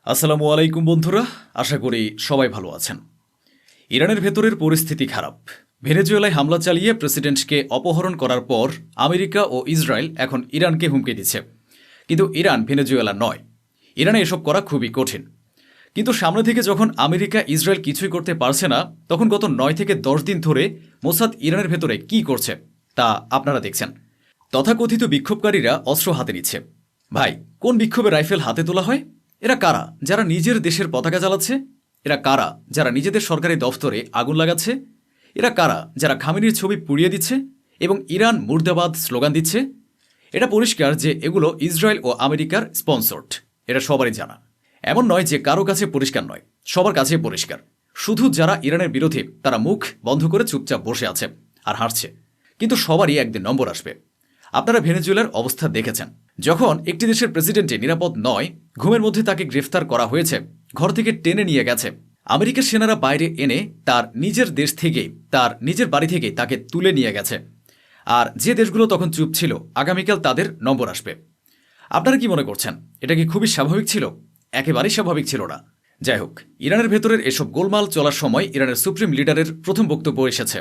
আসসালামু আলাইকুম বন্ধুরা, আশা করি সবাই ভালো আছেন। ইরানের ভেতরের পরিস্থিতি খারাপ। ভেনেজুয়েলায় হামলা চালিয়ে প্রেসিডেন্টকে অপহরণ করার পর আমেরিকা ও ইসরায়েল এখন ইরানকে হুমকি দিচ্ছে। কিন্তু ইরান ভেনেজুয়েলা নয়। ইরানে এসব করা খুবই কঠিন। কিন্তু সামনে থেকে যখন আমেরিকা ইসরায়েল কিছুই করতে পারছে না, তখন গত 9 থেকে 10 দিন ধরে মোসাদ ইরানের ভেতরে কি করছে তা আপনারা দেখছেন। তথাকথিত বিক্ষোভকারীরা অস্ত্র হাতে নিচ্ছে। ভাই, কোন বিক্ষোভে রাইফেল হাতে তোলা হয়? এরা কারা যারা নিজের দেশের পতাকা জ্বালাচ্ছে? এরা কারা যারা নিজেদের সরকারি দফতরে আগুন লাগাচ্ছে? এরা কারা যারা খামেনির ছবি পুড়িয়ে দিচ্ছে এবং ইরান মুর্দাবাদ স্লোগান দিচ্ছে? এটা পরিষ্কার যে এগুলো ইসরায়েল ও আমেরিকার স্পন্সর্ড। এটা সবারই জানা। এমন নয় যে কারো কাছে পরিষ্কার নয়, সবার কাছে পরিষ্কার। শুধু যারা ইরানের বিরোধী তারা মুখ বন্ধ করে চুপচাপ বসে আছে আর হাসছে। কিন্তু সবারই একদিন নম্বর আসবে। আপনারা ভেনেজুয়েলার অবস্থা দেখেছেন। যখন একটি দেশের প্রেসিডেন্টে নিরাপদ নয়, ঘুমের মধ্যে তাকে গ্রেফতার করা হয়েছে, ঘর থেকে টেনে নিয়ে গেছে, আমেরিকার সেনারা বাইরে এনে তার নিজের দেশ থেকেই, তার নিজের বাড়ি থেকেই তাকে তুলে নিয়ে গেছে। আর যে দেশগুলো তখন চুপ ছিল, আগামীকাল তাদের নম্বর আসবে। আপনারা কি মনে করছেন এটা কি খুবই স্বাভাবিক ছিল? একেবারেই স্বাভাবিক ছিল না। যাই হোক, ইরানের ভেতরের এসব গোলমাল চলার সময় ইরানের সুপ্রিম লিডারের প্রথম বক্তব্য এসেছে।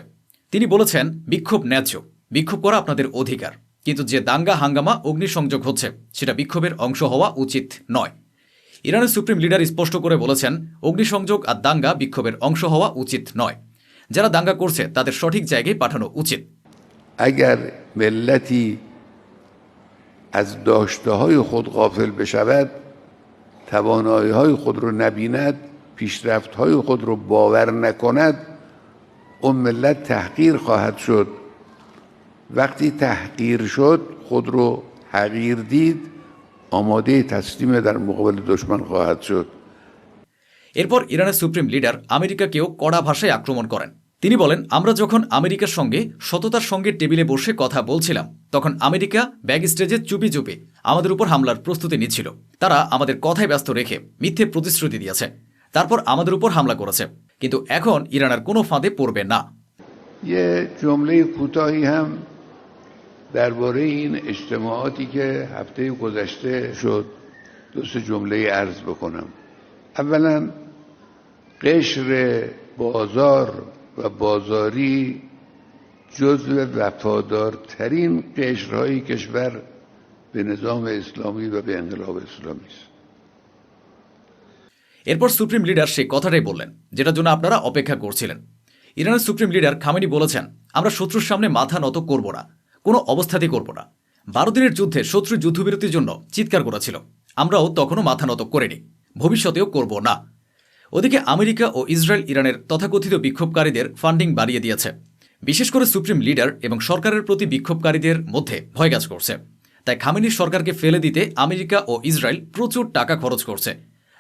তিনি বলেছেন, বিক্ষোভ ন্যায্য, বিক্ষোভ করা আপনাদের অধিকার, কিন্তু যে দাঙ্গা হাঙ্গামা অগ্নিসংযোগ হচ্ছে সেটা বিক্ষোভের অংশ হওয়া উচিত নয়। ইরানের সুপ্রিম লিডার স্পষ্ট করে বলেছেন, অগ্নিসংযোগ আর দাঙ্গা বিক্ষোভের অংশ হওয়া উচিত নয়। যারা দাঙ্গা করছে তাদের সঠিক জায়গায় পাঠানো উচিত। اگر ملتی از داشته‌های خود غافل بشود، توانایی‌های خود رو نبیند، پیشرفت‌های خود رو باور نکند، اون ملت تحقیر خواهد شد. وقتی تحقیر شد، خود رو حقیر دید، آماده تسلیم در مقابل دشمن خواهد شد. এরপর ইরানের সুপ্রিম লিডার আমেরিকাকেও কড়া ভাষায় আক্রমণ করেন। তিনি বলেন, আমরা যখন আমেরিকার সঙ্গে সততার সঙ্গে টেবিলে বসে কথা বলছিলাম, তখন আমেরিকা ব্যাক স্টেজে চুপি চুপি আমাদের উপর হামলার প্রস্তুতি নিচ্ছিল। তারা আমাদের কথায় ব্যস্ত রেখে মিথ্যে প্রতিশ্রুতি দিয়েছে, তারপর আমাদের উপর হামলা করেছে। কিন্তু এখন ইরান আর কোনো ফাঁদে পড়বে না। یه جمله کوتاهی هم درباره این اجتماعاتی که هفته گذشته شد دو سه جمله عرض بکنم. اولا قشر بازار و بازاری جزو وفادارترین قشرهای کشور به نظام اسلامی و به انقلاب اسلامی است. এরপর সুপ্রিম লিডার সেই কথাটাই বললেন যেটার জন্য আপনারা অপেক্ষা করছিলেন। ইরানের সুপ্রিম লিডার খামেনি বলেছেন, আমরা শত্রুর সামনে মাথা নত করব না, কোনো অবস্থাতেই করব না। 12 দিনের যুদ্ধে শত্রু যুদ্ধবিরতির জন্য চিৎকার করেছিল, আমরাও তখনও মাথা নত করিনি, ভবিষ্যতেও করব না। ওদিকে আমেরিকা ও ইসরায়েল ইরানের তথাকথিত বিক্ষোভকারীদের ফান্ডিং বাড়িয়ে দিয়েছে। বিশেষ করে সুপ্রিম লিডার এবং সরকারের প্রতি বিক্ষোভকারীদের মধ্যে ভয় কাজ করছে। তাই খামেনির সরকারকে ফেলে দিতে আমেরিকা ও ইসরায়েল প্রচুর টাকা খরচ করছে,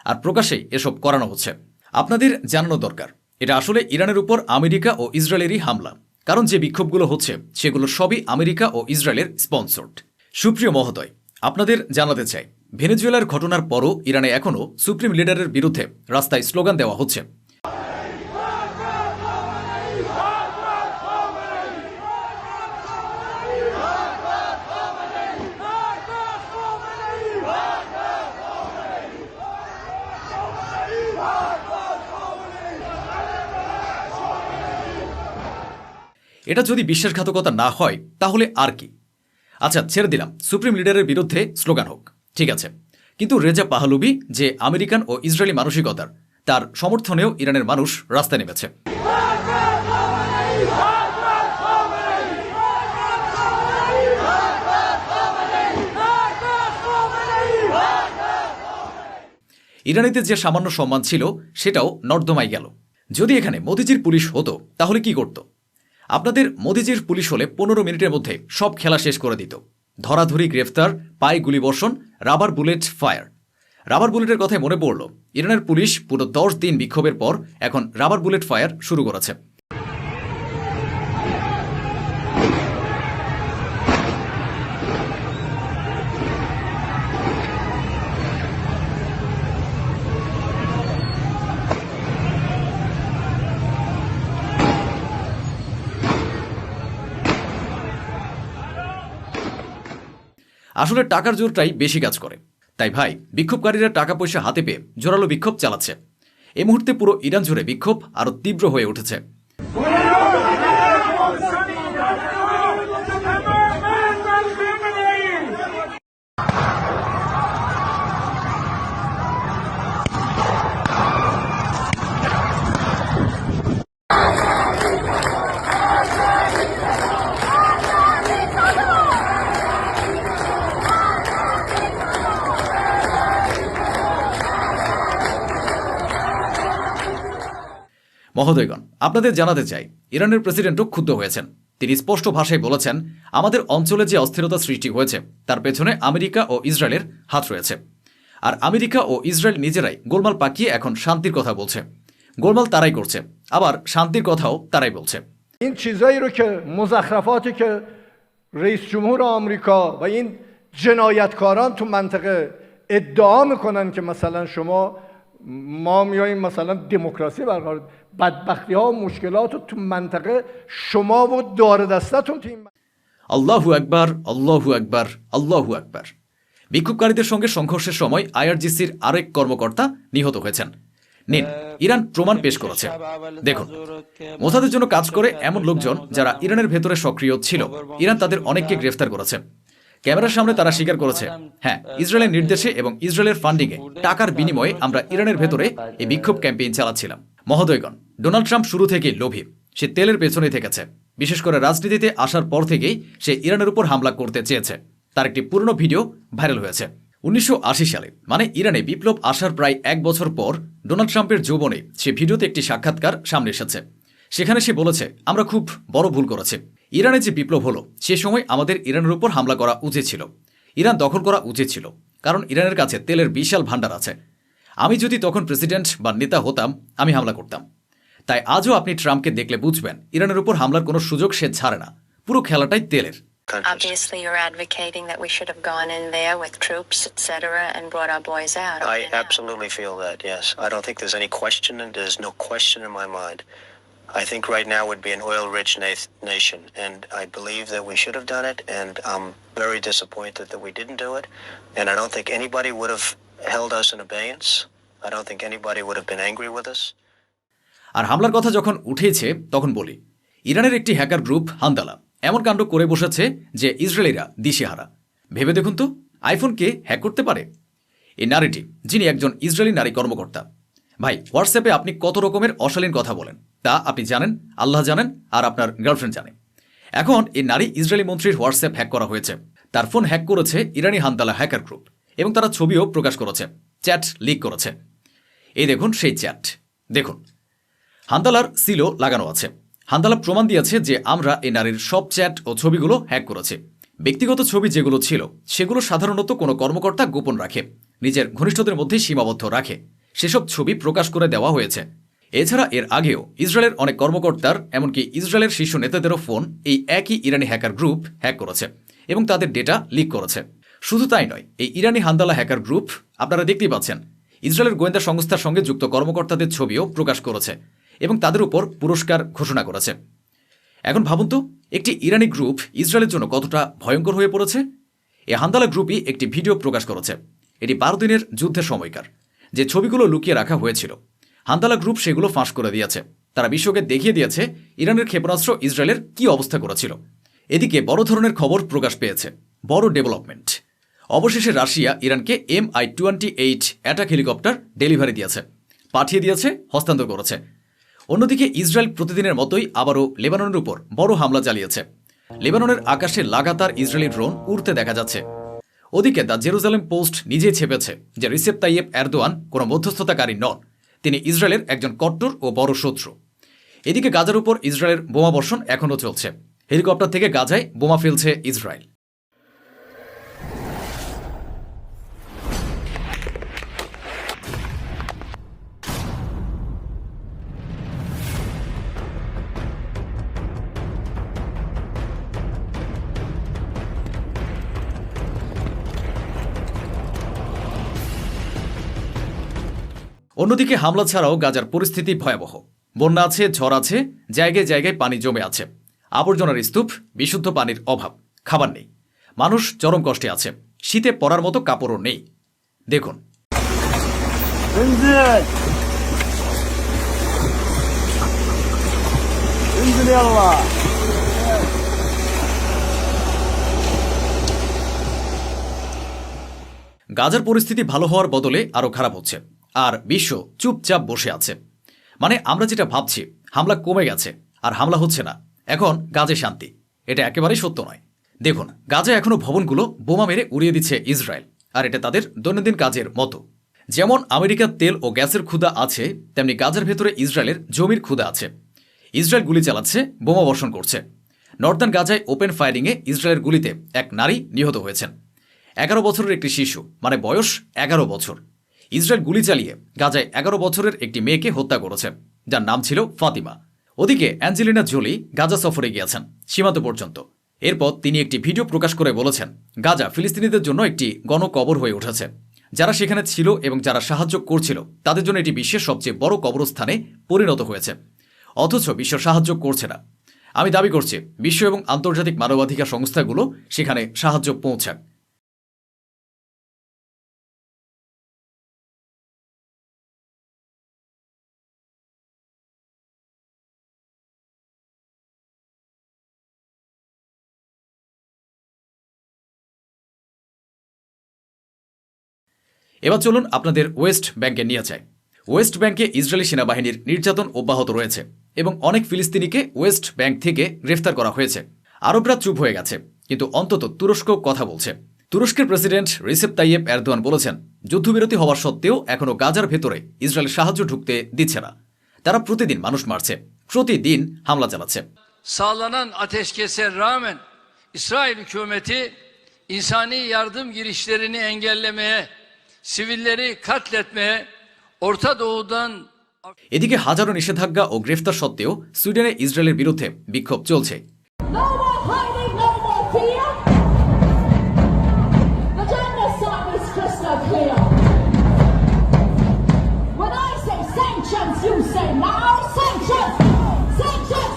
আর প্রকাশ্যেই এসব করানো হচ্ছে। আপনাদের জানানো দরকার, এটা আসলে ইরানের উপর আমেরিকা ও ইসরায়েলেরই হামলা, কারণ যে বিক্ষোভগুলো হচ্ছে সেগুলো সবই আমেরিকা ও ইসরায়েলের স্পন্সর্ড। সুপ্রিয় মহোদয়, আপনাদের জানাতে চাই, ভেনেজুয়েলার ঘটনার পরও ইরানে এখনও সুপ্রিম লিডারের বিরুদ্ধে রাস্তায় স্লোগান দেওয়া হচ্ছে। এটা যদি বিশ্বাসঘাতকতা না হয় তাহলে আর কি? আচ্ছা, ছেড়ে দিলাম সুপ্রিম লিডারের বিরুদ্ধে স্লোগান হোক, ঠিক আছে, কিন্তু রেজা পাহলুবি যে আমেরিকান ও ইসরায়েলি মানসিকতার, তার সমর্থনেও ইরানের মানুষ রাস্তায় নেমেছে। ইরানিদের যে সামান্য সম্মান ছিল সেটাও নর্দমায় গেল। যদি এখানে মোদিজির পুলিশ হতো তাহলে কি করত? আপনাদের মোদিজির পুলিশ হলে 15 মিনিটের মধ্যে সব খেলা শেষ করে দিত। ধরাধরি, গ্রেফতার, পায়ে গুলিবর্ষণ, রাবার বুলেট ফায়ার। রাবার বুলেটের কথায় মনে পড়ল, ইরানের পুলিশ পুরো 10 দিন বিক্ষোভের পর এখন রাবার বুলেট ফায়ার শুরু করেছে। আসলে টাকার জোরটাই বেশি কাজ করে। তাই ভাই, বিক্ষোভকারীরা টাকা পয়সা হাতে পেয়ে জোরালো বিক্ষোভ চালাচ্ছে। এই মুহূর্তে পুরো ইরান জুড়ে বিক্ষোভ আরও তীব্র হয়ে উঠেছে। মহোদয়গণ, আপনাদের জানাতে চাই, ইরানের প্রেসিডেন্টও ক্ষুব্ধ হয়েছেন। তিনি স্পষ্ট ভাষায় বলেছেন, আমাদের অঞ্চলে যে অস্থিরতা সৃষ্টি হয়েছে তার পেছনে আমেরিকা ও ইসরায়েলের হাত রয়েছে। আর আমেরিকা ও ইসরায়েল নিজেরাই গোলমাল পাকিয়ে এখন শান্তির কথা বলছে। গোলমাল তারাই করছে, আবার শান্তির কথাও তারাই বলছে। این چیزایی رو که مزخرفاتی که رئیس جمهور آمریکا و این جنایتکاران تو منطقه ادعا میکنن که مثلا شما ما میاییم مثلا دموکراسی برقرار، بدبختی ها و مشکلات رو تو منطقه شما و دار دستتون تو این আল্লাহু আকবার, আল্লাহু আকবার, আল্লাহু আকবার। বিক্ষোভকারীদের সঙ্গে সংঘর্ষের সময় আইআরজিসির আরেক কর্মকর্তা নিহত হয়েছেন। নিন, ইরান প্রমাণ পেশ করেছে। দেখুন, মোসাদের জন্য কাজ করে এমন লোকজন যারা ইরানের ভেতরে সক্রিয় ছিল, ইরান তাদের অনেককে গ্রেফতার করেছে। ক্যামেরার সামনে তারা স্বীকার করেছে, হ্যাঁ, ইসরায়েলের নির্দেশে এবং ইসরায়েলের ফান্ডিংয়ে টাকার বিনিময়ে আমরা ইরানের ভেতরে এই বিক্ষোভ ক্যাম্পেইন চালাচ্ছিলাম। মহোদয়গণ, ডোনাল্ড ট্রাম্প শুরু থেকেই লোভী। সে তেলের পেছনে থেকেছে। বিশেষ করে রাজনীতিতে আসার পর থেকেই সে ইরানের উপর হামলা করতে চেয়েছে। তার একটি পুরনো ভিডিও ভাইরাল হয়েছে। 1980 সালে, মানে ইরানে বিপ্লব আসার প্রায় 1 বছর পর, ডোনাল্ড ট্রাম্পের যৌবনে সে ভিডিওতে একটি সাক্ষাৎকার সামনে এসেছে। সেখানে সে বলেছে, আমরা খুব বড় ভুল করেছি। ইরানে যে বিপ্লব হলো, সে সময় আমাদের ইরানের উপর হামলা করা উচিত ছিল। ইরান দখল করা উচিত ছিল, কারণ ইরানের কাছে তেলের বিশাল ভাণ্ডার আছে। আমি যদি তখন প্রেসিডেন্ট বা নেতা হতাম, আমি হামলা করতাম। তাই আজও আপনি ট্রাম্পকে দেখলে বুঝবেন, ইরানের উপর হামলার কোনো সুযোগ সে ছাড়ে না। পুরো খেলাটাই তেলের। Obviously, you're advocating that we should have gone in there with troops, etc., and brought our boys out. I absolutely feel that, yes. I don't think there's any question, and there's no question in my mind. I think right now would be an oil-rich nation, and I believe that we should have done it, and I'm very disappointed that we didn't do it, and I don't think anybody would have held us in abeyance. I don't think anybody would have been angry with us. আর হামলার কথা যখন উঠেছে, তখন বলি, ইরানের একটি hacker group হান্দালা এমন কাণ্ড করে বসেছে যে ইসরায়েলিরা দিশেহারা। ভেবে দেখুন তো, আইফোনকে হ্যাক করতে পারে এই নারীটি, যিনি একজন ইসরায়েলি নারী কর্মকর্তা। ভাই, হোয়াটসঅ্যাপে আপনি কত রকমের অশালীন কথা বলেন, তা আপনি জানেন, আল্লাহ জানেন, আর আপনার গার্লফ্রেন্ড জানে। এখন এই নারী ইসরায়েলি মন্ত্রীর হোয়াটসঅ্যাপ হ্যাক করা হয়েছে। তার ফোন হ্যাক করেছে ইরানি হান্দালা হ্যাকার গ্রুপ, এবং তারা ছবিও প্রকাশ করেছে, চ্যাট লিক করেছে। এই দেখুন সেই চ্যাট, দেখুন হান্দালার সিলও লাগানো আছে। হান্দালা প্রমাণ দিয়েছে যে আমরা এই নারীর সব চ্যাট ও ছবিগুলো হ্যাক করেছি। ব্যক্তিগত ছবি যেগুলো ছিল, সেগুলো সাধারণত কোনো কর্মকর্তা গোপন রাখে, নিজের ঘনিষ্ঠদের মধ্যে সীমাবদ্ধ রাখে। সেসব ছবি প্রকাশ করে দেওয়া হয়েছে। এছাড়া এর আগেও ইসরায়েলের অনেক কর্মকর্তার, এমনকি ইসরায়েলের শীর্ষ নেতাদেরও ফোন এই একই ইরানি হ্যাকার গ্রুপ হ্যাক করেছে এবং তাদের ডেটা লিক করেছে। শুধু তাই নয়, এই ইরানি হান্দালা হ্যাকার গ্রুপ, আপনারা দেখতেই পাচ্ছেন, ইসরায়েলের গোয়েন্দা সংস্থার সঙ্গে যুক্ত কর্মকর্তাদের ছবিও প্রকাশ করেছে এবং তাদের উপর পুরস্কার ঘোষণা করেছে। এখন ভাবুন তো, একটি ইরানি গ্রুপ ইসরায়েলের জন্য কতটা ভয়ঙ্কর হয়ে পড়েছে। এই হান্দালা গ্রুপই একটি ভিডিও প্রকাশ করেছে। এটি 12 দিনের যুদ্ধের সময়কার, যে ছবিগুলো লুকিয়ে রাখা হয়েছিল। হান্দালা গ্রুপ সেগুলো ফাঁস করে দিয়েছে। তারা বিশ্বকে দেখিয়ে দিয়েছে ইরানের ক্ষেপণাস্ত্র ইসরায়েলের কী অবস্থা করেছিল। এদিকে বড় ধরনের খবর প্রকাশ পেয়েছে, বড় ডেভেলপমেন্ট। অবশেষে রাশিয়া ইরানকে MI-28 অ্যাটাক হেলিকপ্টার ডেলিভারি দিয়েছে, পাঠিয়ে দিয়েছে, হস্তান্তর করেছে। অন্যদিকে ইসরায়েল প্রতিদিনের মতোই আবারও লেবাননের উপর বড় হামলা চালিয়েছে। লেবাননের আকাশে লাগাতার ইসরায়েলি ড্রোন উড়তে দেখা যাচ্ছে। ওদিকে দ্য জেরুজালেম পোস্ট নিজেই ছেপেছে যে রিসেপ তাইয়েপ এরদোয়ান কোনো মধ্যস্থতাকারী নন, তিনি ইসরায়েলের একজন কট্টর ও বড় শত্রু। এদিকে গাজার উপর ইসরায়েলের বোমাবর্ষণ এখনও চলছে। হেলিকপ্টার থেকে গাজায় বোমা ফেলছে ইসরায়েল। অন্যদিকে হামলা ছাড়াও গাজার পরিস্থিতি ভয়াবহ। বন্যা আছে, ঝড় আছে, জায়গায় জায়গায় পানি জমে আছে, আবর্জনার স্তূপ, বিশুদ্ধ পানির অভাব, খাবার নেই। মানুষ চরম কষ্টে আছে, শীতে পরার মতো কাপড়ও নেই। দেখুন। انزل انزل يلا গাজার পরিস্থিতি ভালো হওয়ার বদলে আরও খারাপ হচ্ছে, আর বিশ্ব চুপচাপ বসে আছে। মানে আমরা যেটা ভাবছি হামলা কমে গেছে আর হামলা হচ্ছে না, এখন গাজে শান্তি, এটা একেবারেই সত্য নয়। দেখুন, গাজা এখনও ভবনগুলো বোমা মেরে উড়িয়ে দিচ্ছে ইসরায়েল, আর এটা তাদের দৈনন্দিন কাজের মতো। যেমন আমেরিকার তেল ও গ্যাসের ক্ষুধা আছে, তেমনি গাজার ভেতরে ইসরায়েলের জমির ক্ষুধা আছে। ইসরায়েল গুলি চালাচ্ছে, বোমা বর্ষণ করছে। নর্দার্ন গাজায় ওপেন ফায়ারিংয়ে ইসরায়েলের গুলিতে এক নারী নিহত হয়েছেন। 11 বছরের একটি শিশু, মানে বয়স 11 বছর। ইসরায়েল গুলি চালিয়ে গাজায় 11 বছরের একটি মেয়েকে হত্যা করেছে, যার নাম ছিল ফাতিমা। ওদিকে অ্যাঞ্জেলিনা জোলি গাজা সফরে গিয়েছেন সীমান্ত পর্যন্ত। এরপর তিনি একটি ভিডিও প্রকাশ করে বলেছেন, গাজা ফিলিস্তিনিদের জন্য একটি গণকবর হয়ে উঠেছে। যারা সেখানে ছিল এবং যারা সাহায্য করছিল তাদের জন্য এটি বিশ্বের সবচেয়ে বড় কবরস্থানে পরিণত হয়েছে, অথচ বিশ্ব সাহায্য করছে না। আমি দাবি করছি বিশ্ব এবং আন্তর্জাতিক মানবাধিকার সংস্থাগুলো সেখানে সাহায্য পৌঁছাক। এবার চলুন আপনাদের ওয়েস্ট ব্যাংকে নিয়ে যায়। ওয়েস্ট ব্যাংকে ইসরায়েলি সেনাবাহিনীর নির্যাতন অব্যাহত রয়েছে এবং অনেক ফিলিস্তিনিকে ওয়েস্ট ব্যাংক থেকে গ্রেফতার করা হয়েছে। আরবরা চুপ হয়ে গেছে, কিন্তু অন্তত তুরস্ক কথা বলছে। তুরস্কের প্রেসিডেন্ট রিসেপ তাইয়েপ এরদোয়ান বলেছেন, যুদ্ধবিরতি হওয়ার সত্ত্বেও এখনও গাজার ভেতরে ইসরায়েল সাহায্য ঢুকতে দিচ্ছে না। তারা প্রতিদিন মানুষ মারছে, প্রতিদিন হামলা চালাচ্ছে। Sağlanan ateşkese rağmen İsrail hükümeti insani yardım girişlerini engellemeye, sivilleri katletmeye, Orta Doğu'dan এদিকে হাজারো নিষেধাজ্ঞা ও গ্রেফতার সত্ত্বেও সুইডেনে ইসরায়েলের বিরুদ্ধে বিক্ষোভ চলছে। No more hiding, no more fear. The genocide is crystal clear. When I say sanctions, you say now sanctions, sanctions,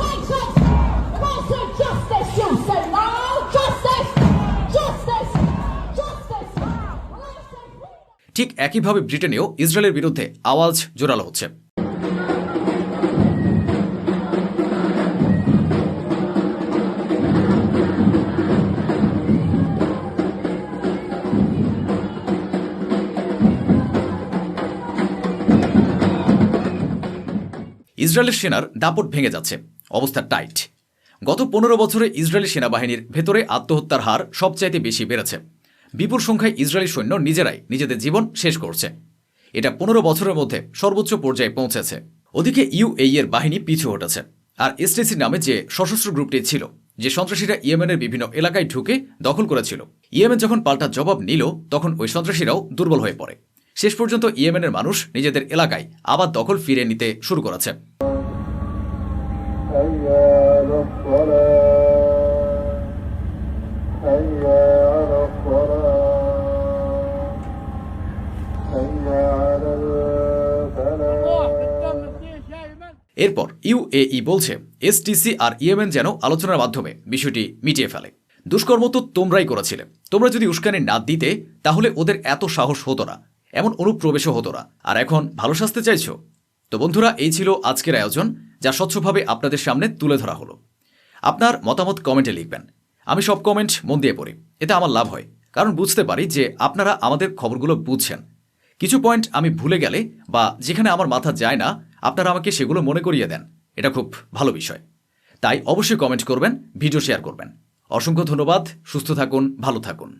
sanctions. When I say justice, you say now justice, justice, justice. When I say freedom. ঠিক একইভাবে ব্রিটেনেও ইসরায়েলের বিরুদ্ধে আওয়াজ জোরালো হচ্ছে। ইসরায়েলের সেনার দাপট ভেঙে যাচ্ছে, অবস্থা টাইট। গত 15 বছরে ইসরায়েলি সেনাবাহিনীর ভেতরে আত্মহত্যার হার সবচাইতে বেশি বেড়েছে। বিপুল সংখ্যায় ইসরায়েলি সৈন্য নিজেরাই নিজেদের জীবন শেষ করছে। এটা 15 বছরের মধ্যে সর্বোচ্চ পর্যায়ে পৌঁছেছে। ওদিকে ইউএই এর বাহিনী পিছু হটেছে, আর এসটিসি নামে যে সশস্ত্র গ্রুপটি ছিল, যে সন্ত্রাসীরা ইয়েমেনের বিভিন্ন এলাকায় ঢুকে দখল করেছিল, ইয়েমেন যখন পাল্টা জবাব নিল তখন ওই সন্ত্রাসীরাও দুর্বল হয়ে পড়ে। শেষ পর্যন্ত ইয়েমেনের মানুষ নিজেদের এলাকায় আবার দখল ফিরিয়ে নিতে শুরু করেছে। এরপর ইউএই বলছে এসটিসি আর ইয়েমেন যেন আলোচনার মাধ্যমে বিষয়টি মিটিয়ে ফেলে। দুষ্কর্ম তো তোমরাই করেছিলে, তোমরা যদি উস্কানি না দিতে তাহলে ওদের এত সাহস হতো না, এমন অনুপ্রবেশও হতো না, আর এখন ভালো শাস্তি চাইছো। তো বন্ধুরা, এই ছিল আজকের আয়োজন, যা স্বচ্ছভাবে আপনাদের সামনে তুলে ধরা হলো। আপনার মতামত কমেন্টে লিখবেন, আমি সব কমেন্ট মন দিয়ে পড়ি, এতে আমার লাভ হয়, কারণ বুঝতে পারি যে আপনারা আমাদের খবরগুলো বুঝছেন। কিছু পয়েন্ট আমি ভুলে গেলে বা যেখানে আমার মাথা যায় না, আপনারা আমাকে সেগুলো মনে করিয়ে দেন, এটা খুব ভালো বিষয়। তাই অবশ্যই কমেন্ট করবেন, ভিডিও শেয়ার করবেন। অসংখ্য ধন্যবাদ, সুস্থ থাকুন, ভালো থাকুন।